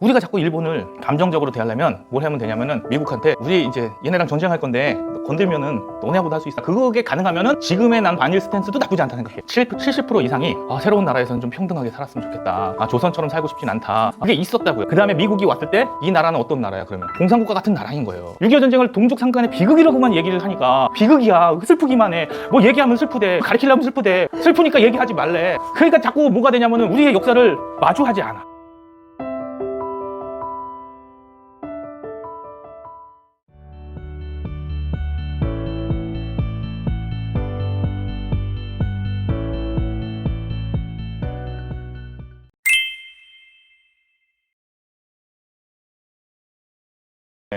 우리가 자꾸 일본을 감정적으로 대하려면 뭘 하면 되냐면은 미국한테 우리 이제 얘네랑 전쟁할 건데 건들면은 너네하고도 할 수 있어. 그게 가능하면은 지금의 난 반일 스탠스도 나쁘지 않다 생각해. 70% 이상이 새로운 나라에서는 좀 평등하게 살았으면 좋겠다. 조선처럼 살고 싶진 않다. 그게 있었다고요. 그 다음에 미국이 왔을 때 이 나라는 어떤 나라야 그러면? 공산국가 같은 나라인 거예요. 6.25 전쟁을 동족 상간의 비극이라고만 얘기를 하니까 비극이야. 슬프기만 해. 뭐 얘기하면 슬프대. 가르치려면 슬프대. 슬프니까 얘기하지 말래. 그러니까 자꾸 뭐가 되냐면은 우리의 역사를 마주하지 않아.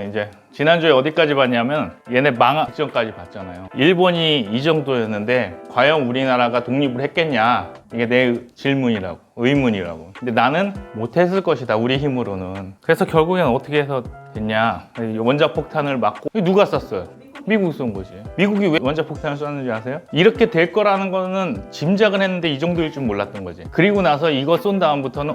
이제 지난주에 어디까지 봤냐면 얘네 망하 직전까지 봤잖아요. 일본이 이 정도였는데 과연 우리나라가 독립을 했겠냐, 이게 내 질문이라고, 의문이라고. 근데 나는 못했을 것이다, 우리 힘으로는. 그래서 결국엔 어떻게 해서 됐냐, 원자폭탄을 맞고 누가 쐈어요? 미국이 쏜 거지. 미국이 왜 원자폭탄을 쐈는지 아세요? 이렇게 될 거라는 거는 짐작은 했는데 이 정도일 줄 몰랐던 거지. 그리고 나서 이거 쏜 다음부터는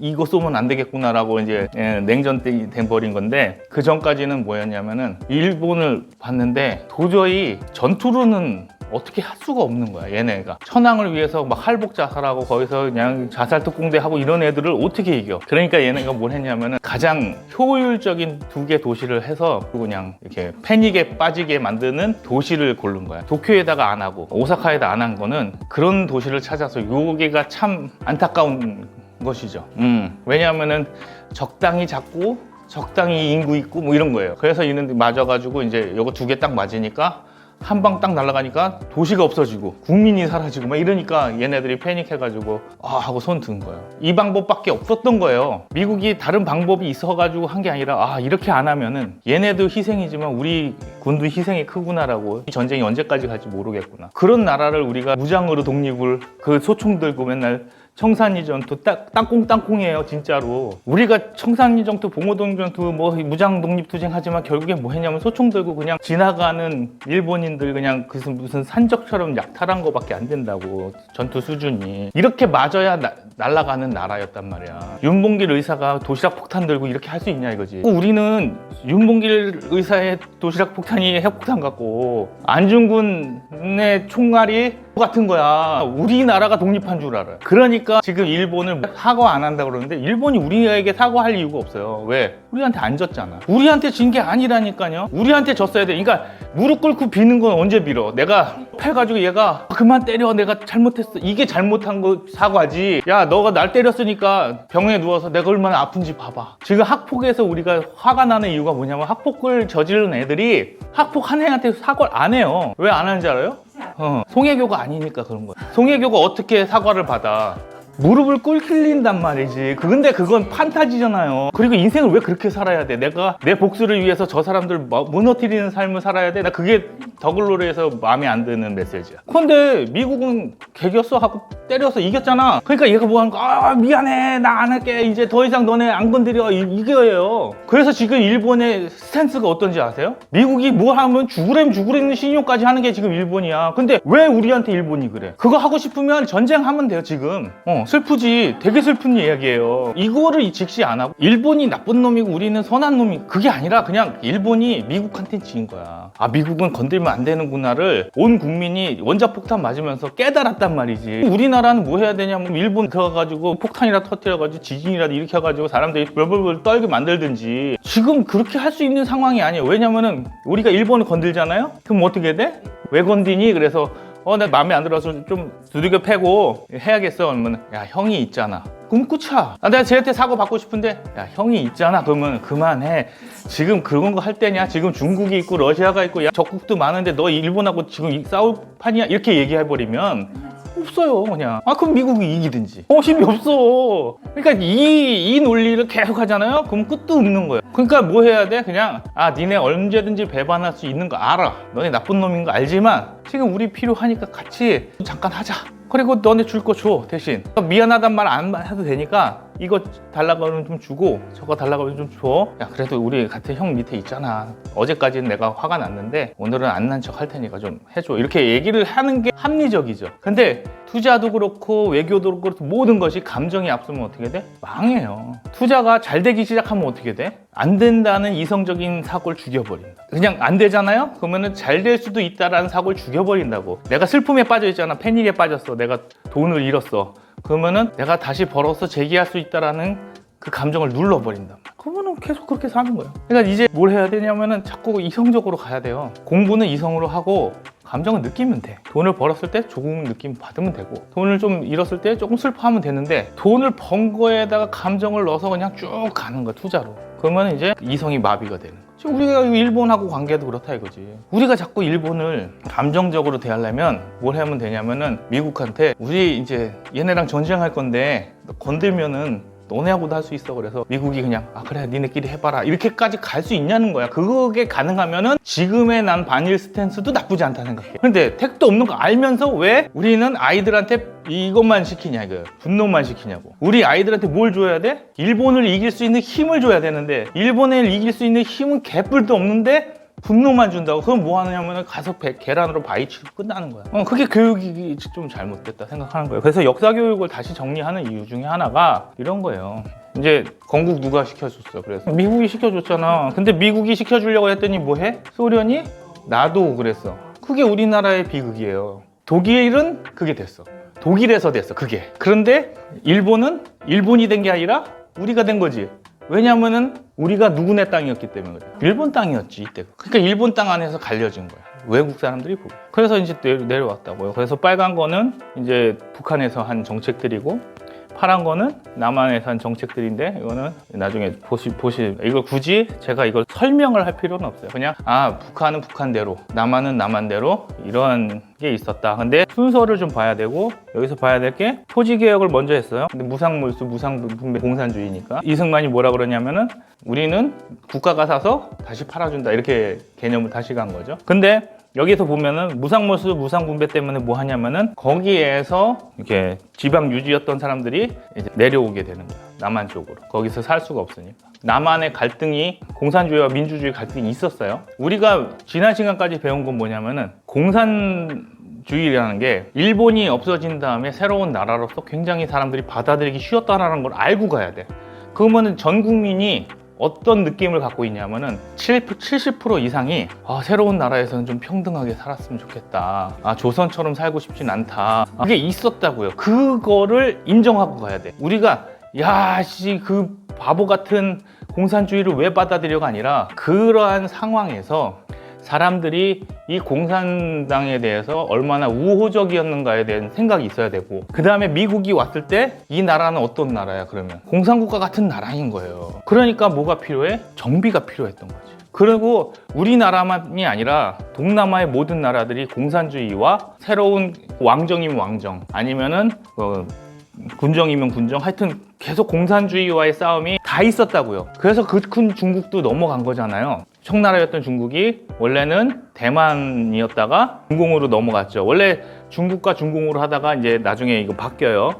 이거 쏘면 안 되겠구나라고 이제 냉전 때 돼버린 건데, 그 전까지는 뭐였냐면은 일본을 봤는데 도저히 전투로는 어떻게 할 수가 없는 거야. 얘네가 천황을 위해서 막 할복 자살하고 거기서 그냥 자살 특공대 하고 이런 애들을 어떻게 이겨. 그러니까 얘네가 뭘 했냐면은 가장 효율적인 2개 도시를 해서 그냥 이렇게 패닉에 빠지게 만드는 도시를 고른 거야. 도쿄에다가 안 하고 오사카에다 안 한 거는 그런 도시를 찾아서, 요게가 참 안타까운 것이죠. 왜냐하면은 적당히 작고 적당히 인구 있고 뭐 이런 거예요. 그래서 이런 데 맞아가지고 이제 요거 2개 딱 맞으니까 한 방 딱 날아가니까 도시가 없어지고 국민이 사라지고 막 이러니까 얘네들이 패닉해가지고 하고 손 든 거예요. 이 방법밖에 없었던 거예요. 미국이 다른 방법이 있어가지고 한 게 아니라 이렇게 안 하면은 얘네도 희생이지만 우리 군도 희생이 크구나라고, 이 전쟁이 언제까지 갈지 모르겠구나. 그런 나라를 우리가 무장으로 독립을, 그 소총 들고 맨날 청산리 전투 땅콩땅콩이에요 진짜로. 우리가 청산리 전투, 봉오동 전투, 뭐 무장 독립투쟁 하지만 결국에 뭐 했냐면 소총 들고 그냥 지나가는 일본인들 그냥 무슨 산적처럼 약탈한 거밖에 안 된다고. 전투 수준이 이렇게 맞아야 날아가는 나라였단 말이야. 윤봉길 의사가 도시락 폭탄 들고 이렇게 할 수 있냐 이거지. 우리는 윤봉길 의사의 도시락 폭탄이 핵폭탄 같고 안중근의 총알이 같은 거야. 우리나라가 독립한 줄 알아요. 그러니까 지금 일본을 사과 안 한다고 그러는데 일본이 우리에게 사과할 이유가 없어요. 왜? 우리한테 안 졌잖아. 우리한테 진 게 아니라니까요. 우리한테 졌어야 돼. 그러니까 무릎 꿇고 비는 건 언제 빌어? 내가 패가지고 얘가 그만 때려, 내가 잘못했어, 이게 잘못한 거 사과지. 야, 너가 날 때렸으니까 병에 누워서 내가 얼마나 아픈지 봐봐. 지금 학폭에서 우리가 화가 나는 이유가 뭐냐면 학폭을 저지른 애들이 학폭 한 애한테 사과를 안 해요. 왜 안 하는지 알아요? 송혜교가 아니니까 그런 거야. 송혜교가 어떻게 사과를 받아? 무릎을 꿇린단 말이지. 근데 그건 판타지잖아요. 그리고 인생을 왜 그렇게 살아야 돼? 내가 내 복수를 위해서 저 사람들 무너뜨리는 삶을 살아야 돼? 나 그게 더글로리에서 마음에 안 드는 메시지야. 근데 미국은 개겼어 하고 때려서 이겼잖아. 그러니까 얘가 뭐 하는 거, 미안해, 나 안 할게, 이제 더 이상 너네 안 건드려, 이거예요. 그래서 지금 일본의 스탠스가 어떤지 아세요? 미국이 뭐 하면 죽으라는 신용까지 하는 게 지금 일본이야. 근데 왜 우리한테 일본이 그래? 그거 하고 싶으면 전쟁하면 돼요 지금. 슬프지. 되게 슬픈 이야기예요. 이거를 직시 안 하고 일본이 나쁜 놈이고 우리는 선한 놈이, 그게 아니라 그냥 일본이 미국한테 진 거야. 미국은 건들면 안 되는구나를 온 국민이 원자폭탄 맞으면서 깨달았단 말이지. 우리나라는 뭐 해야 되냐면 일본 들어가가지고 폭탄이라 터뜨려가지고 지진이라도 일으켜가지고 사람들이 벌벌벌 떨게 만들든지. 지금 그렇게 할 수 있는 상황이 아니에요. 왜냐면은 우리가 일본을 건들잖아요? 그럼 어떻게 돼? 왜 건드니? 그래서 나 마음에 안 들어서 좀 두들겨 패고 해야겠어. 그러면 야, 형이 있잖아. 그럼 끝이야. 내가 쟤한테 사과 받고 싶은데 야, 형이 있잖아. 그러면 그만해. 지금 그런 거 할 때냐? 지금 중국이 있고 러시아가 있고 적국도 많은데 너 일본하고 지금 싸울 판이야? 이렇게 얘기해버리면 없어요. 그냥 그럼 미국이 이기든지. 힘이 없어. 그러니까 이 논리를 계속 하잖아요. 그럼 끝도 없는 거예요. 그러니까 뭐 해야 돼? 그냥 니네 언제든지 배반할 수 있는 거 알아. 너네 나쁜 놈인 거 알지만 지금 우리 필요하니까 같이 잠깐 하자. 그리고 너네 줄 거 줘 대신. 미안하단 말 안 해도 되니까 이거 달라고 하면 좀 주고 저거 달라고 하면 좀 줘. 야 그래도 우리 같은 형 밑에 있잖아. 어제까지는 내가 화가 났는데 오늘은 안 난 척 할 테니까 좀 해줘. 이렇게 얘기를 하는 게 합리적이죠. 근데 투자도 그렇고 외교도 그렇고 모든 것이 감정이 앞서면 어떻게 돼? 망해요. 투자가 잘 되기 시작하면 어떻게 돼? 안 된다는 이성적인 사고를 죽여버린다. 그냥 안 되잖아요? 그러면은 잘 될 수도 있다라는 사고를 죽여버린다고. 내가 슬픔에 빠져 있잖아. 패닉에 빠졌어. 내가 돈을 잃었어. 그러면은 내가 다시 벌어서 재기할 수 있다라는 그 감정을 눌러버린다. 그러면은 계속 그렇게 사는 거예요. 그러니까 이제 뭘 해야 되냐면은 자꾸 이성적으로 가야 돼요. 공부는 이성으로 하고 감정은 느끼면 돼. 돈을 벌었을 때 조금 느낌 받으면 되고 돈을 좀 잃었을 때 조금 슬퍼하면 되는데 돈을 번 거에다가 감정을 넣어서 그냥 쭉 가는 거야, 투자로. 그러면 이제 이성이 마비가 되는 거야. 지금 우리가 일본하고 관계도 그렇다 이거지. 우리가 자꾸 일본을 감정적으로 대하려면 뭘 하면 되냐면은 미국한테 우리 이제 얘네랑 전쟁할 건데 건들면은 너네하고도 할 수 있어. 그래서 미국이 그냥 그래 니네끼리 해봐라 이렇게까지 갈 수 있냐는 거야. 그게 가능하면은 지금의 난 반일 스탠스도 나쁘지 않다 생각해. 근데 택도 없는 거 알면서 왜 우리는 아이들한테 이것만 시키냐, 이거 분노만 시키냐고. 우리 아이들한테 뭘 줘야 돼? 일본을 이길 수 있는 힘을 줘야 되는데 일본을 이길 수 있는 힘은 개뿔도 없는데 분노만 준다고. 그럼 뭐 하느냐면 가서 계란으로 바위 치고 끝나는 거야. 그게 교육이 좀 잘못됐다 생각하는 거예요. 그래서 역사 교육을 다시 정리하는 이유 중에 하나가 이런 거예요. 이제 건국 누가 시켜줬어? 그래서 미국이 시켜줬잖아. 근데 미국이 시켜주려고 했더니 뭐 해? 소련이? 나도 그랬어. 그게 우리나라의 비극이에요. 독일은 그게 됐어. 독일에서 됐어, 그게. 그런데 일본은 일본이 된 게 아니라 우리가 된 거지. 왜냐면은 우리가 누구네 땅이었기 때문에 그래. 일본 땅이었지 이때. 그러니까 일본 땅 안에서 갈려진 거야. 외국 사람들이 보고. 그래서 이제 내려왔다고요. 그래서 빨간 거는 이제 북한에서 한 정책들이고 파란 거는 남한에서 한 정책들인데 이거는 나중에 보시 이걸 굳이 제가 이걸 설명을 할 필요는 없어요. 그냥 북한은 북한대로 남한은 남한대로 이런 게 있었다. 근데 순서를 좀 봐야 되고 여기서 봐야 될 게 토지개혁을 먼저 했어요. 근데 무상몰수 무상분배 공산주의니까 이승만이 뭐라 그러냐면은 우리는 국가가 사서 다시 팔아준다 이렇게 개념을 다시 간 거죠. 근데 여기서 보면은 무상몰수 무상분배 때문에 뭐 하냐면은 거기에서 이렇게 지방 유지였던 사람들이 이제 내려오게 되는 거야. 남한 쪽으로. 거기서 살 수가 없으니까. 남한의 갈등이 공산주의와 민주주의 갈등이 있었어요. 우리가 지난 시간까지 배운 건 뭐냐면은 공산주의라는 게 일본이 없어진 다음에 새로운 나라로서 굉장히 사람들이 받아들이기 쉬웠다는 걸 알고 가야 돼. 그러면은 전 국민이 어떤 느낌을 갖고 있냐면은 70% 이상이 새로운 나라에서는 좀 평등하게 살았으면 좋겠다. 조선처럼 살고 싶진 않다. 그게 있었다고요. 그거를 인정하고 가야 돼. 우리가 그 바보 같은 공산주의를 왜 받아들여가 아니라 그러한 상황에서 사람들이 이 공산당에 대해서 얼마나 우호적이었는가에 대한 생각이 있어야 되고 그 다음에 미국이 왔을 때 이 나라는 어떤 나라야 그러면 공산국가 같은 나라인 거예요. 그러니까 뭐가 필요해? 정비가 필요했던 거지. 그리고 우리나라만이 아니라 동남아의 모든 나라들이 공산주의와 새로운 왕정이면 왕정 아니면은 군정이면 군정 하여튼 계속 공산주의와의 싸움이 다 있었다고요. 그래서 그 큰 중국도 넘어간 거잖아요. 청나라였던 중국이 원래는 대만이었다가 중공으로 넘어갔죠. 원래 중국과 중공으로 하다가 이제 나중에 이거 바뀌어요.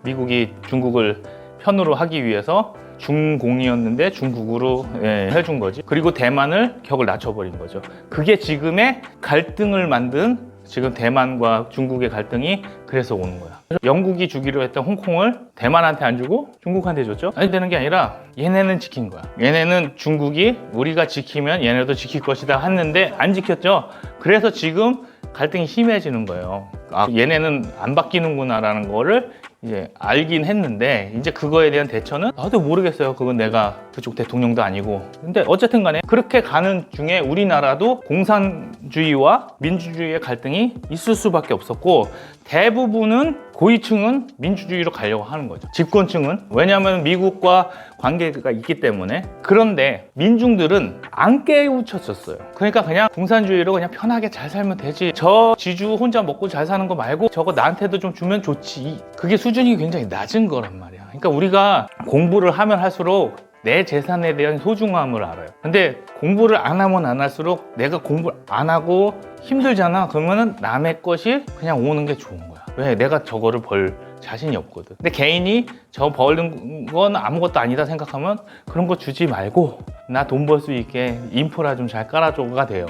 미국이 중국을 편으로 하기 위해서 중공이었는데 중국으로 해준 거지. 그리고 대만을 격을 낮춰버린 거죠. 그게 지금의 갈등을 만든 지금 대만과 중국의 갈등이 그래서 오는 거야. 영국이 주기로 했던 홍콩을 대만한테 안 주고 중국한테 줬죠. 아니 되는 게 아니라 얘네는 지킨 거야. 얘네는 중국이 우리가 지키면 얘네도 지킬 것이다 했는데 안 지켰죠. 그래서 지금 갈등이 심해지는 거예요. 얘네는 안 바뀌는구나 라는 거를 이제 알긴 했는데 이제 그거에 대한 대처는 나도 모르겠어요. 그건 내가 그쪽 대통령도 아니고. 근데 어쨌든 간에 그렇게 가는 중에 우리나라도 공산주의와 민주주의의 갈등이 있을 수밖에 없었고 대부분은 고위층은 민주주의로 가려고 하는 거죠. 집권층은. 왜냐하면 미국과 관계가 있기 때문에. 그런데 민중들은 안 깨우쳤었어요. 그러니까 그냥 공산주의로 그냥 편하게 잘 살면 되지. 저 지주 혼자 먹고 잘 사는 거 말고 저거 나한테도 좀 주면 좋지. 그게 수준이 굉장히 낮은 거란 말이야. 그러니까 우리가 공부를 하면 할수록 내 재산에 대한 소중함을 알아요. 근데 공부를 안 하면 안 할수록 내가 공부를 안 하고 힘들잖아. 그러면은 남의 것이 그냥 오는 게 좋은 거야. 왜? 내가 저거를 벌 자신이 없거든. 근데 개인이 저 벌는 건 아무것도 아니다 생각하면 그런 거 주지 말고 나 돈 벌 수 있게 인프라 좀 잘 깔아줘가 돼요.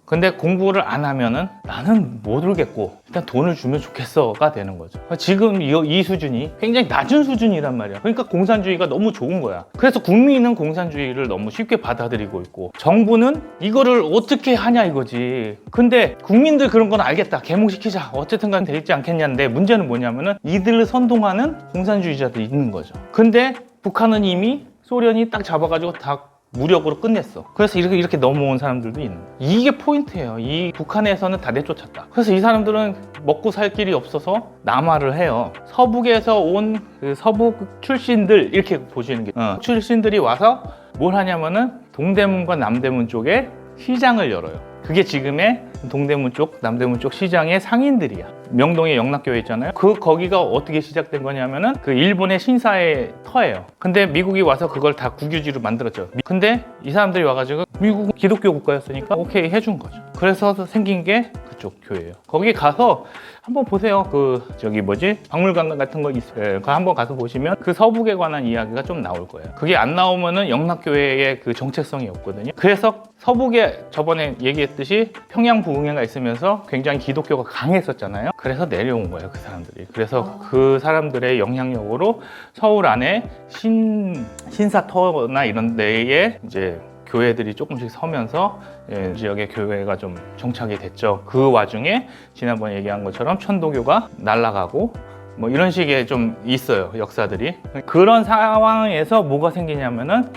근데 공부를 안 하면은 나는 못 울겠고 일단 돈을 주면 좋겠어가 되는 거죠. 지금 이 수준이 굉장히 낮은 수준이란 말이야. 그러니까 공산주의가 너무 좋은 거야. 그래서 국민은 공산주의를 너무 쉽게 받아들이고 있고 정부는 이거를 어떻게 하냐 이거지. 근데 국민들 그런 건 알겠다. 개몽시키자. 어쨌든 간 되지 않겠냐는데 문제는 뭐냐면은 이들을 선동하는 공산주의자들이 있는 거죠. 근데 북한은 이미 소련이 딱 잡아가지고 다 무력으로 끝냈어. 그래서 이렇게 넘어온 사람들도 있는 거야. 이게 포인트예요. 이 북한에서는 다 내쫓았다. 그래서 이 사람들은 먹고 살 길이 없어서 남하를 해요. 서북에서 온 그 서북 출신들 이렇게 보시는 게 출신들이 와서 뭘 하냐면은 동대문과 남대문 쪽에 시장을 열어요. 그게 지금의 동대문 쪽, 남대문 쪽 시장의 상인들이야. 명동에 영락교회 있잖아요. 거기가 어떻게 시작된 거냐면은 그 일본의 신사의 터예요. 근데 미국이 와서 그걸 다 국유지로 만들었죠. 근데 이 사람들이 와가지고 미국은 기독교 국가였으니까 오케이 해준 거죠. 그래서 생긴 게 그쪽 교회예요. 거기 가서 한번 보세요. 박물관 같은 거 있어요. 한번 가서 보시면 그 서북에 관한 이야기가 좀 나올 거예요. 그게 안 나오면은 영락교회의 그 정체성이 없거든요. 그래서 서북에 저번에 얘기했듯이 평양 부흥회가 있으면서 굉장히 기독교가 강했었잖아요. 그래서 내려온 거예요, 그 사람들이. 그래서 그 사람들의 영향력으로 서울 안에 신사터나 이런 데에 이제 교회들이 조금씩 서면서 지역의 교회가 좀 정착이 됐죠. 그 와중에 지난번에 얘기한 것처럼 천도교가 날아가고 뭐 이런 식의 좀 있어요, 역사들이. 그런 상황에서 뭐가 생기냐면은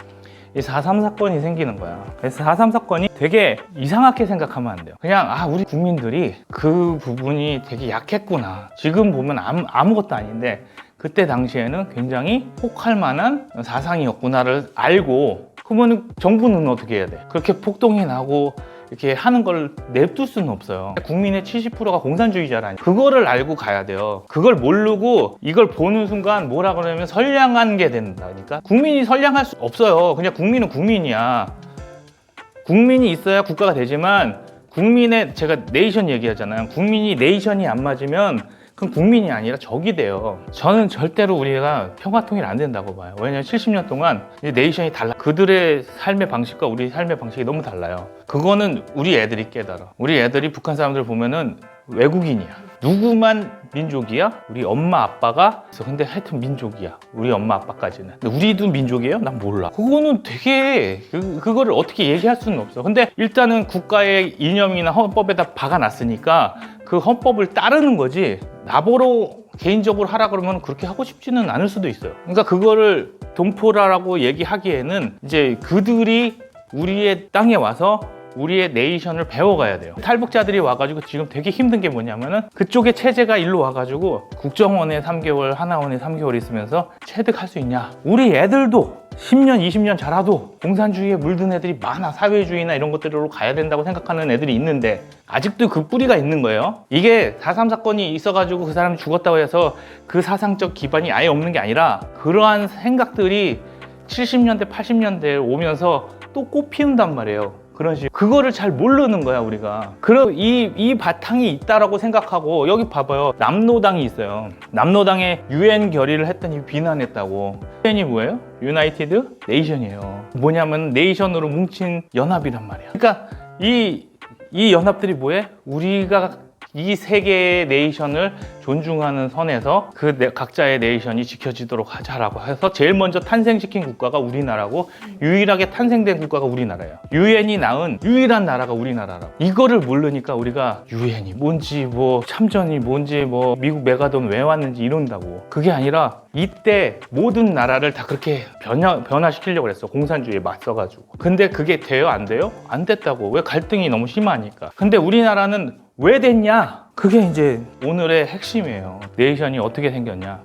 이 4.3 사건이 생기는 거야. 그래서 4.3 사건이 되게 이상하게 생각하면 안 돼요. 그냥 우리 국민들이 그 부분이 되게 약했구나. 지금 보면 아무것도 아닌데 그때 당시에는 굉장히 혹할 만한 사상이었구나를 알고, 그러면 정부는 어떻게 해야 돼? 그렇게 폭동이 나고 이렇게 하는 걸 냅둘 수는 없어요. 국민의 70%가 공산주의자라니. 그거를 알고 가야 돼요. 그걸 모르고 이걸 보는 순간 뭐라 그러냐면 선량한 게 된다니까. 국민이 선량할 수 없어요. 그냥 국민은 국민이야. 국민이 있어야 국가가 되지만 제가 네이션 얘기하잖아요. 국민이 네이션이 안 맞으면 그건 국민이 아니라 적이 돼요. 저는 절대로 우리가 평화통일 안 된다고 봐요. 왜냐하면 70년 동안 네이션이 달라. 그들의 삶의 방식과 우리 삶의 방식이 너무 달라요. 그거는 우리 애들이 깨달아. 우리 애들이 북한 사람들 보면은 외국인이야. 누구만 민족이야? 우리 엄마 아빠가. 근데 하여튼 민족이야. 우리 엄마 아빠까지는. 근데 우리도 민족이에요? 난 몰라. 그거는 되게 그거를 어떻게 얘기할 수는 없어. 근데 일단은 국가의 이념이나 헌법에다 박아놨으니까 그 헌법을 따르는 거지. 나보러 개인적으로 하라 그러면 그렇게 하고 싶지는 않을 수도 있어요. 그러니까 그거를 동포라고 얘기하기에는 이제 그들이 우리의 땅에 와서 우리의 네이션을 배워가야 돼요. 탈북자들이 와가지고 지금 되게 힘든 게 뭐냐면은 그쪽의 체제가 일로 와가지고 국정원에 3개월, 하나원에 3개월 있으면서 체득할 수 있냐. 우리 애들도 10년, 20년 자라도 공산주의에 물든 애들이 많아. 사회주의나 이런 것들로 가야 된다고 생각하는 애들이 있는데 아직도 그 뿌리가 있는 거예요. 이게 4.3 사건이 있어가지고 그 사람이 죽었다고 해서 그 사상적 기반이 아예 없는 게 아니라 그러한 생각들이 70년대, 80년대에 오면서 또 꽃피운단 말이에요. 그런 식으로. 그거를 잘 모르는 거야, 우리가. 그럼 이 바탕이 있다라고 생각하고, 여기 봐봐요. 남노당이 있어요. 남노당에 UN 결의를 했더니 비난했다고. UN이 뭐예요? 유나이티드 네이션이에요. 뭐냐면 네이션으로 뭉친 연합이란 말이야. 그러니까 이 연합들이 뭐해? 우리가 이 세 개의 네이션을 존중하는 선에서 그 각자의 네이션이 지켜지도록 하자라고 해서 제일 먼저 탄생시킨 국가가 우리나라고 유일하게 탄생된 국가가 우리나라예요. 유엔이 낳은 유일한 나라가 우리나라라고. 이거를 모르니까 우리가 유엔이 뭔지 뭐 참전이 뭔지 뭐 미국 메가돈 왜 왔는지 이런다고. 그게 아니라 이때 모든 나라를 다 그렇게 변화시키려고 했어. 공산주의에 맞서가지고. 근데 그게 돼요? 안 돼요? 안 됐다고. 왜? 갈등이 너무 심하니까. 근데 우리나라는 왜 됐냐? 그게 이제 오늘의 핵심이에요. 네이션이 어떻게 생겼냐?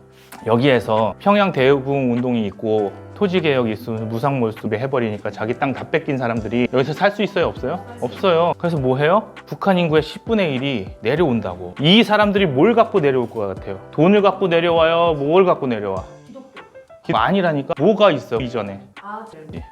여기에서 평양 대부흥 운동이 있고 토지개혁이 있으면 무상몰수배 해버리니까 자기 땅 다 뺏긴 사람들이 여기서 살 수 있어요? 없어요? 없어요. 그래서 뭐 해요? 북한 인구의 10분의 1이 내려온다고. 이 사람들이 뭘 갖고 내려올 것 같아요? 돈을 갖고 내려와요? 뭘 갖고 내려와? 아니라니까. 뭐가 있어 이전에. 네.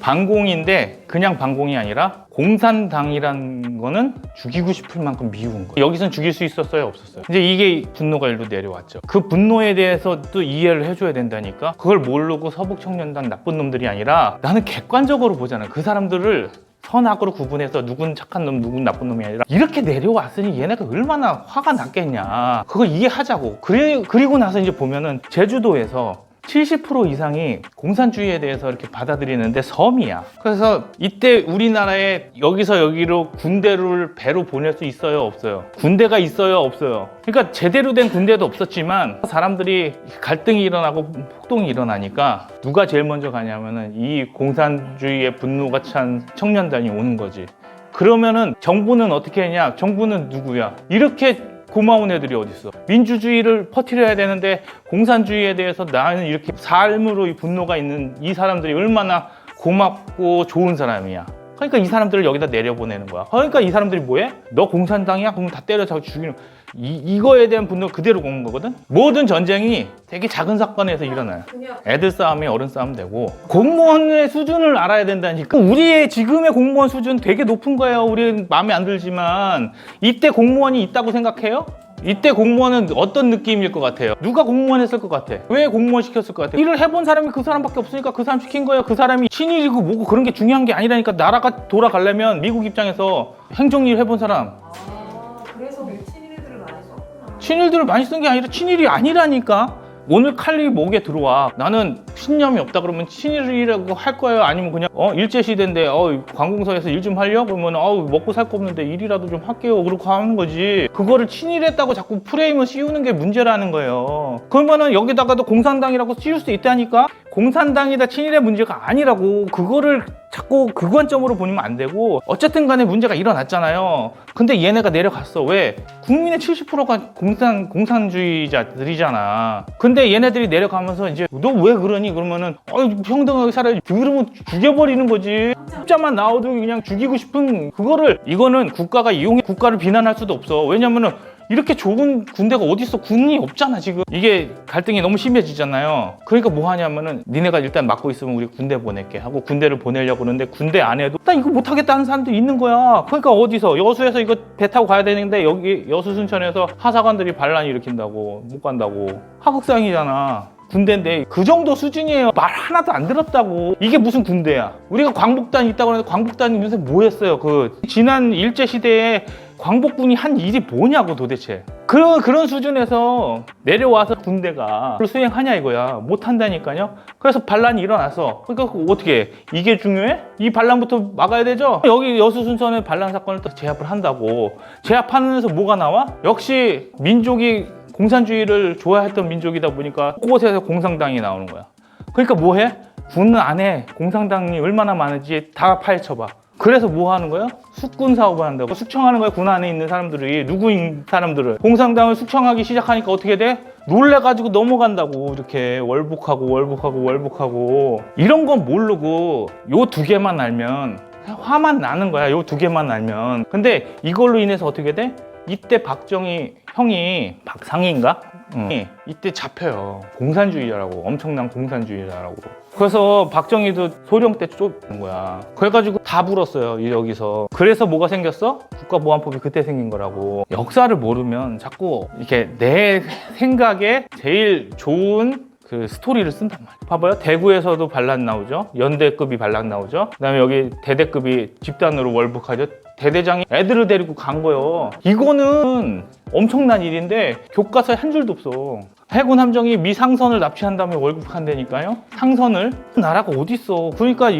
반공인데 그냥 반공이 아니라 공산당이라는 거는 죽이고 싶을 만큼 미운 거. 여기선 죽일 수 있었어요, 없었어요? 이제 이게 분노가 일로 내려왔죠. 그 분노에 대해서 또 이해를 해줘야 된다니까. 그걸 모르고 서북청년단 나쁜 놈들이 아니라 나는 객관적으로 보잖아. 그 사람들을 선악으로 구분해서 누군 착한 놈, 누군 나쁜 놈이 아니라 이렇게 내려왔으니 얘네가 얼마나 화가 났겠냐. 그거 이해하자고. 그리고 나서 이제 보면은 제주도에서 70% 이상이 공산주의에 대해서 이렇게 받아들이는데 섬이야. 그래서 이때 우리나라에 여기서 여기로 군대를 배로 보낼 수 있어요, 없어요? 군대가 있어요, 없어요? 그러니까 제대로 된 군대도 없었지만 사람들이 갈등이 일어나고 폭동이 일어나니까 누가 제일 먼저 가냐면은 이 공산주의의 분노가 찬 청년단이 오는 거지. 그러면은 정부는 어떻게 했냐? 정부는 누구야? 이렇게 고마운 애들이 어딨어. 민주주의를 퍼뜨려야 되는데 공산주의에 대해서 나는 이렇게 삶으로 이 분노가 있는 이 사람들이 얼마나 고맙고 좋은 사람이야. 그러니까 이 사람들을 여기다 내려보내는 거야. 그러니까 이 사람들이 뭐해? 너 공산당이야? 그럼 다 때려잡고 죽이는 거야. 이거에 대한 분노가 그대로 오는 거거든. 모든 전쟁이 되게 작은 사건에서 일어나요. 애들 싸움이 어른 싸움 되고 공무원의 수준을 알아야 된다니까. 우리의 지금의 공무원 수준 되게 높은 거예요. 우리 마음에 안 들지만 이때 공무원이 있다고 생각해요? 이때 공무원은 어떤 느낌일 것 같아요? 누가 공무원 했을 것 같아? 왜 공무원 시켰을 것 같아? 일을 해본 사람이 그 사람밖에 없으니까 그 사람 시킨 거예요. 그 사람이 친일이고 뭐고 그런 게 중요한 게 아니라니까. 나라가 돌아가려면 미국 입장에서 행정일 해본 사람. 그래서 친일들을 많이 썼구나. 친일들을 많이 쓴 게 아니라 친일이 아니라니까. 오늘 칼리 목에 들어와. 나는 신념이 없다 그러면 친일이라고 할 거예요? 아니면 그냥 일제시대인데 관공서에서 일 좀 하려? 그러면 먹고 살 거 없는데 일이라도 좀 할게요. 그렇게 하는 거지. 그거를 친일했다고 자꾸 프레임을 씌우는 게 문제라는 거예요. 그러면은 여기다가도 공산당이라고 씌울 수 있다니까? 공산당이다 친일의 문제가 아니라고. 그거를 자꾸 그 관점으로 보면 안 되고. 어쨌든 간에 문제가 일어났잖아요. 근데 얘네가 내려갔어. 왜? 국민의 70%가 공산주의자들이잖아. 근데 얘네들이 내려가면서 이제 너 왜 그러니? 그러면은 평등하게 살아야지. 그러면 죽여버리는 거지. 숫자만 나와도 그냥 죽이고 싶은 그거를. 이거는 국가가 이용해 국가를 비난할 수도 없어. 왜냐면은 이렇게 좋은 군대가 어딨어. 군이 없잖아 지금. 이게 갈등이 너무 심해지잖아요. 그러니까 뭐 하냐면은 니네가 일단 막고 있으면 우리 군대 보낼게 하고 군대를 보내려고 그러는데 군대 안에도 나 이거 못하겠다는 사람도 있는 거야. 그러니까 어디서 여수에서 이거 배 타고 가야 되는데 여기 여수 순천에서 하사관들이 반란 일으킨다고 못 간다고. 하극상이잖아. 군대인데 그 정도 수준이에요. 말 하나도 안 들었다고. 이게 무슨 군대야. 우리가 광복단 있다고 하는데 광복단이 요새 뭐 했어요? 그 지난 일제시대에 광복군이 한 일이 뭐냐고 도대체. 그런 수준에서 내려와서 군대가 그걸 수행하냐 이거야. 못한다니까요. 그래서 반란이 일어났어. 그러니까 어떻게 해? 이게 중요해? 이 반란부터 막아야 되죠. 여기 여수 순천에 반란 사건을 또 제압을 한다고. 제압하면서 뭐가 나와? 역시 민족이 공산주의를 좋아했던 민족이다 보니까 곳곳에서 공산당이 나오는 거야. 그러니까 뭐 해? 군 안에 공산당이 얼마나 많은지 다 파헤쳐봐. 그래서 뭐 하는 거야? 숙군 사업을 한다고. 숙청하는 거야. 군 안에 있는 사람들이. 누구인 사람들을. 공산당을 숙청하기 시작하니까 어떻게 돼? 놀래가지고 넘어간다고. 이렇게 월북하고 이런 건 모르고 요 두 개만 알면 화만 나는 거야. 요 두 개만 알면. 근데 이걸로 인해서 어떻게 돼? 이때 박정희 형이 박상희인가? 이때 잡혀요. 공산주의자라고. 엄청난 공산주의자라고. 그래서 박정희도 소령 때 쫓는 거야. 그래가지고 다 불었어요. 여기서. 그래서 뭐가 생겼어? 국가보안법이 그때 생긴 거라고. 역사를 모르면 자꾸 이렇게 내 생각에 제일 좋은 그 스토리를 쓴단 말이야. 봐봐요. 대구에서도 반란 나오죠. 연대급이 반란 나오죠. 그다음에 여기 대대급이 집단으로 월북하죠. 대대장이 애들을 데리고 간 거예요. 이거는 엄청난 일인데 교과서에 한 줄도 없어. 해군 함정이 미 상선을 납치한 다음에 월북한다니까요. 상선을. 나라가 어딨어. 그러니까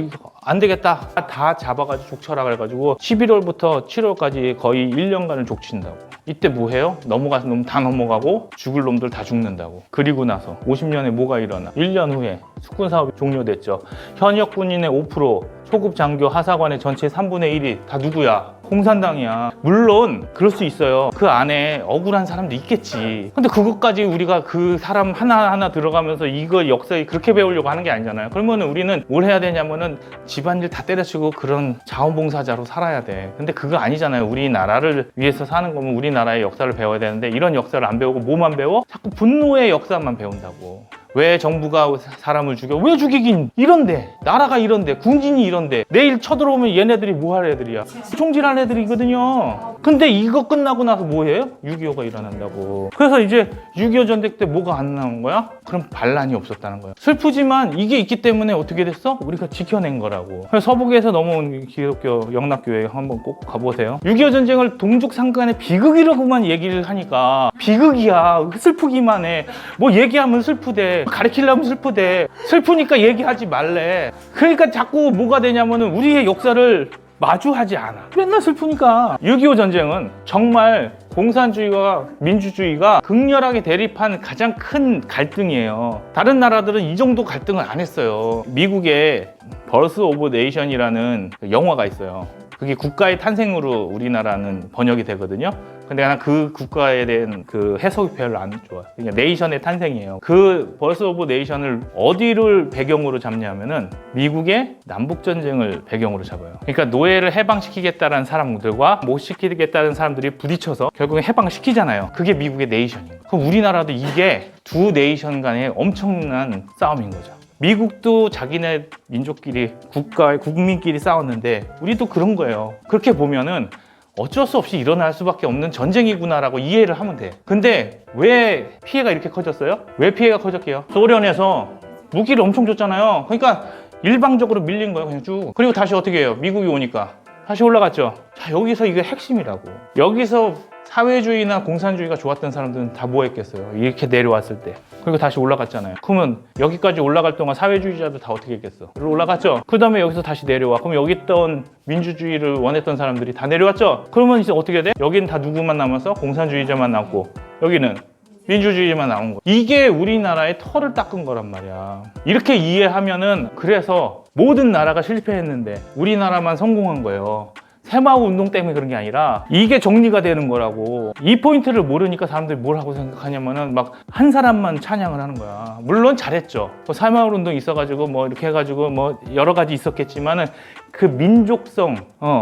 안 되겠다. 다 잡아가지고 족쳐라 그래가지고 11월부터 7월까지 거의 1년간을 족친다고. 이때 뭐 해요? 넘어가서 놈 다 넘어가고 죽을 놈들 다 죽는다고. 그리고 나서 50년에 뭐가 일어나? 1년 후에 숙군 사업이 종료됐죠. 현역 군인의 5%, 초급 장교 하사관의 전체 3분의 1이 다 누구야? 공산당이야. 물론 그럴 수 있어요. 그 안에 억울한 사람도 있겠지. 근데 그것까지 우리가 그 사람 하나하나 들어가면서 이거 역사에 그렇게 배우려고 하는 게 아니잖아요. 그러면 우리는 뭘 해야 되냐면은 집안일 다 때려치고 그런 자원봉사자로 살아야 돼. 근데 그거 아니잖아요. 우리나라를 위해서 사는 거면 우리나라의 역사를 배워야 되는데 이런 역사를 안 배우고 뭐만 배워? 자꾸 분노의 역사만 배운다고. 왜 정부가 사람을 죽여? 왜 죽이긴? 이런데 나라가 이런데 군진이 이런데 내일 쳐들어오면 얘네들이 뭐 할 애들이야? 총질할 애들이거든요. 근데 이거 끝나고 나서 뭐예요? 6.25가 일어난다고. 그래서 이제 6.25 전쟁 때 뭐가 안 나온 거야? 그럼 반란이 없었다는 거야. 슬프지만 이게 있기 때문에 어떻게 됐어? 우리가 지켜낸 거라고. 그래서 서북에서 넘어온 기독교 영락교회 한번 꼭 가보세요. 6.25 전쟁을 동족 상간의 비극이라고만 얘기를 하니까 비극이야. 슬프기만 해. 뭐 얘기하면 슬프대. 가르치려면 슬프대. 슬프니까 얘기하지 말래. 그러니까 자꾸 뭐가 되냐면은 우리의 역사를 마주하지 않아. 맨날 슬프니까. 6.25 전쟁은 정말 공산주의와 민주주의가 극렬하게 대립한 가장 큰 갈등이에요. 다른 나라들은 이 정도 갈등을 안 했어요. 미국의 버스 오브 네이션이라는 영화가 있어요. 그게 국가의 탄생으로 우리나라는 번역이 되거든요. 근데 난 그 국가에 대한 그 해석이 별로 안 좋아요. 그러니까 네이션의 탄생이에요. 그 버스 오브 네이션을 어디를 배경으로 잡냐면은 미국의 남북전쟁을 배경으로 잡아요. 그러니까 노예를 해방시키겠다는 사람들과 못 시키겠다는 사람들이 부딪혀서 결국에 해방시키잖아요. 그게 미국의 네이션이에요. 그럼 우리나라도 이게 두 네이션 간의 엄청난 싸움인 거죠. 미국도 자기네 민족끼리 국민끼리 싸웠는데 우리도 그런 거예요. 그렇게 보면은 어쩔 수 없이 일어날 수밖에 없는 전쟁이구나라고 이해를 하면 돼. 근데 왜 피해가 이렇게 커졌어요? 왜 피해가 커졌게요? 소련에서 무기를 엄청 줬잖아요. 그러니까 일방적으로 밀린 거예요, 그냥 쭉. 그리고 다시 어떻게 해요? 미국이 오니까 다시 올라갔죠. 자, 여기서 이게 핵심이라고. 여기서 사회주의나 공산주의가 좋았던 사람들은 다 뭐 했겠어요? 이렇게 내려왔을 때. 그리고 다시 올라갔잖아요. 그러면 여기까지 올라갈 동안 사회주의자들 다 어떻게 했겠어? 올라갔죠? 그 다음에 여기서 다시 내려와. 그럼 여기 있던 민주주의를 원했던 사람들이 다 내려왔죠? 그러면 이제 어떻게 돼? 여기는 다 누구만 남아서 공산주의자만 남고 여기는 민주주의만 나온 거. 이게 우리나라의 털을 닦은 거란 말이야. 이렇게 이해하면은 그래서 모든 나라가 실패했는데 우리나라만 성공한 거예요. 새마을 운동 때문에 그런 게 아니라 이게 정리가 되는 거라고. 이 포인트를 모르니까 사람들이 뭘 하고 생각하냐면은 막 한 사람만 찬양을 하는 거야. 물론 잘했죠. 새마을 운동 있어가지고 뭐 이렇게 해가지고 뭐 여러 가지 있었겠지만은 그 민족성,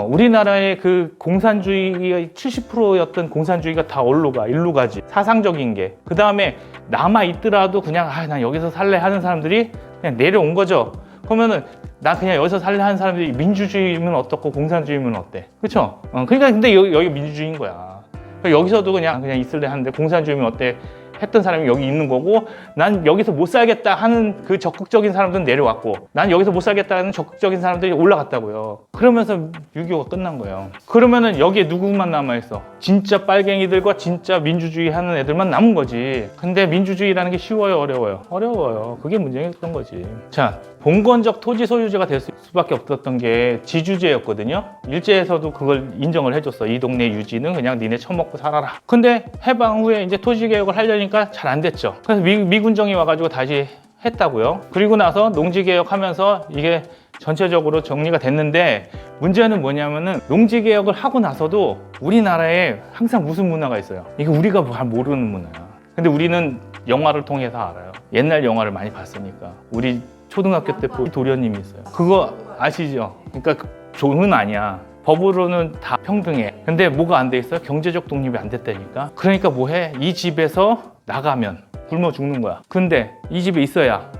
우리나라의 그 공산주의의 70%였던 공산주의가 다 일로 가지. 사상적인 게. 그 다음에 남아 있더라도 그냥 난 여기서 살래 하는 사람들이 그냥 내려온 거죠. 그러면은 나 그냥 여기서 살래 하는 사람들이 민주주의면 어떻고 공산주의면 어때? 그쵸? 그러니까 근데 여기 민주주의인 거야. 여기서도 그냥 있을래 하는데 공산주의면 어때? 했던 사람이 여기 있는 거고 난 여기서 못 살겠다 하는 그 적극적인 사람들은 내려왔고 난 여기서 못 살겠다 하는 적극적인 사람들이 올라갔다고요. 그러면서 6.25가 끝난 거예요. 그러면은 여기에 누구만 남아있어? 진짜 빨갱이들과 진짜 민주주의 하는 애들만 남은 거지. 근데 민주주의라는 게 쉬워요? 어려워요? 어려워요. 그게 문제였던 거지. 자, 봉건적 토지 소유자가 될 수밖에 없었던 게 지주제였거든요. 일제에서도 그걸 인정을 해줬어. 이 동네 유지는 그냥 니네 처먹고 살아라. 근데 해방 후에 이제 토지 개혁을 하려니까 잘 안 됐죠. 그래서 미군정이 와가지고 다시 했다고요. 그리고 나서 농지 개혁하면서 이게 전체적으로 정리가 됐는데 문제는 뭐냐면은 농지 개혁을 하고 나서도 우리나라에 항상 무슨 문화가 있어요. 이게 우리가 잘 모르는 문화야. 근데 우리는 영화를 통해서 알아요. 옛날 영화를 많이 봤으니까. 우리 초등학교 때 도련님이 있어요. 그거 아시죠? 그러니까 종은 아니야. 법으로는 다 평등해. 근데 뭐가 안 돼 있어요? 경제적 독립이 안 됐다니까. 그러니까 뭐해? 이 집에서 나가면 굶어 죽는 거야. 근데 이 집에 있어야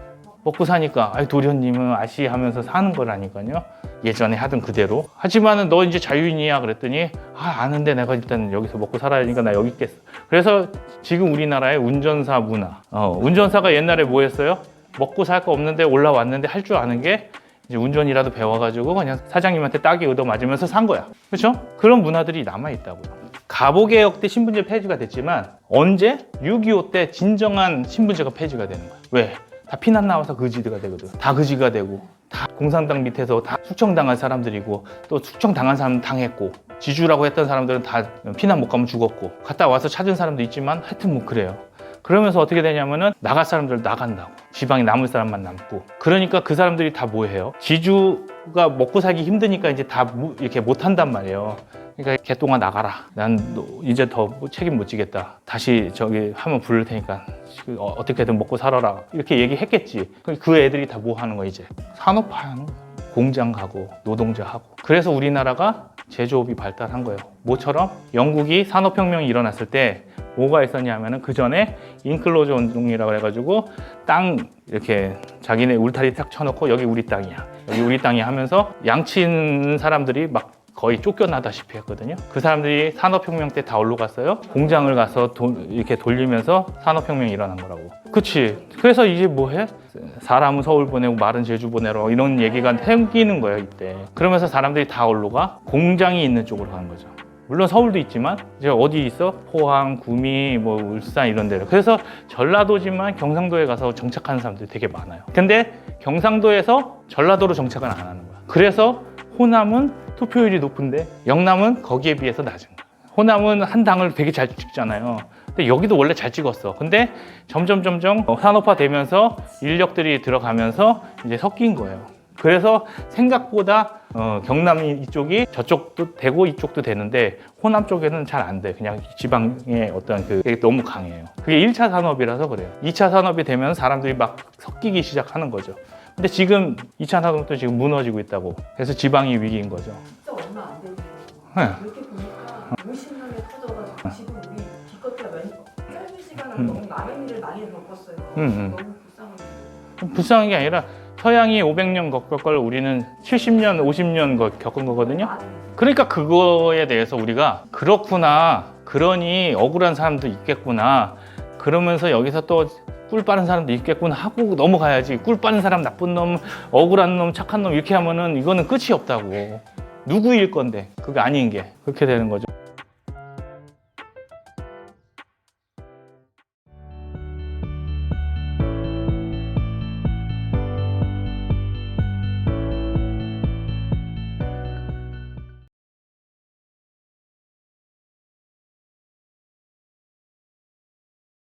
먹고 사니까 도련님은 아시하면서 사는 거라니까요. 예전에 하던 그대로. 하지만은 너 이제 자유인이야 그랬더니 아는데 내가 일단 여기서 먹고 살아야 하니까 나 여기 있겠어. 그래서 지금 우리나라의 운전사 문화. 운전사가 옛날에 뭐 했어요? 먹고 살 거 없는데 올라왔는데 할 줄 아는 게 이제 운전이라도 배워가지고 그냥 사장님한테 딱이 얻어맞으면서 산 거야. 그렇죠? 그런 문화들이 남아있다고요. 갑오개혁 때 신분제 폐지가 됐지만 언제? 6.25 때 진정한 신분제가 폐지가 되는 거야. 왜? 다 피난 나와서 거지가 되거든. 다 거지가 되고 다 공산당 밑에서 다 숙청당한 사람들이고 또 숙청당한 사람은 당했고 지주라고 했던 사람들은 다 피난 못 가면 죽었고 갔다 와서 찾은 사람도 있지만 하여튼 뭐 그래요. 그러면서 어떻게 되냐면은 나갈 사람들 나간다고. 지방에 남을 사람만 남고. 그러니까 그 사람들이 다 뭐 해요? 지주가 먹고 살기 힘드니까 이제 다 이렇게 못 한단 말이에요. 그러니까 개똥아 나가라. 난 이제 더 책임 못 지겠다. 다시 저기 한번 부를 테니까 어떻게든 먹고 살아라. 이렇게 얘기했겠지. 그 애들이 다 뭐 하는 거야 이제? 산업화하는 거야. 공장 가고 노동자 하고. 그래서 우리나라가 제조업이 발달한 거예요. 뭐처럼? 영국이 산업혁명이 일어났을 때 뭐가 있었냐면은 그 전에 인클로저 운동이라고 해가지고 땅 이렇게 자기네 울타리 탁 쳐놓고 여기 우리 땅이야, 여기 우리 땅이 하면서 양치 있는 사람들이 막 거의 쫓겨나다시피 했거든요. 그 사람들이 산업혁명 때 다 어디로 갔어요? 공장을 가서 이렇게 돌리면서 산업혁명이 일어난 거라고. 그치? 그래서 이제 뭐 해? 사람은 서울 보내고 말은 제주 보내러 이런 얘기가 생기는 거예요, 이때. 그러면서 사람들이 다 어디로 가? 공장이 있는 쪽으로 가는 거죠. 물론 서울도 있지만 이제 어디 있어? 포항, 구미, 뭐 울산 이런 데로. 그래서 전라도지만 경상도에 가서 정착하는 사람들이 되게 많아요. 근데 경상도에서 전라도로 정착은 안 하는 거야. 그래서 호남은 투표율이 높은데 영남은 거기에 비해서 낮은 거야. 호남은 한 당을 되게 잘 찍잖아요. 근데 여기도 원래 잘 찍었어. 근데 점점 산업화되면서 인력들이 들어가면서 이제 섞인 거예요. 그래서 생각보다 경남 이쪽이 저쪽도 되고 이쪽도 되는데 호남 쪽에는 잘 안 돼. 그냥 지방의 어떤 그게 너무 강해요. 그게 1차 산업이라서 그래요. 2차 산업이 되면 사람들이 막 섞이기 시작하는 거죠. 근데 지금 2차 산업도 지금 무너지고 있다고. 그래서 지방이 위기인 거죠. 진짜 얼마 안 되고 네. 이렇게 보니까 50년에 터져가지고 지금 우리 기껏해야 짧은 시간 안에 너무 많은 일을 많이 겪었어요. 너무 불쌍해요. 불쌍한 게 아니라 서양이 500년 겪을 걸 우리는 70년, 50년 겪은 거거든요. 그러니까 그거에 대해서 우리가 그렇구나, 그러니 억울한 사람도 있겠구나, 그러면서 여기서 또 꿀 빠른 사람도 있겠구나 하고 넘어가야지. 꿀 빠른 사람, 나쁜 놈, 억울한 놈, 착한 놈 이렇게 하면은 이거는 끝이 없다고. 누구일 건데 그게 아닌 게 그렇게 되는 거죠.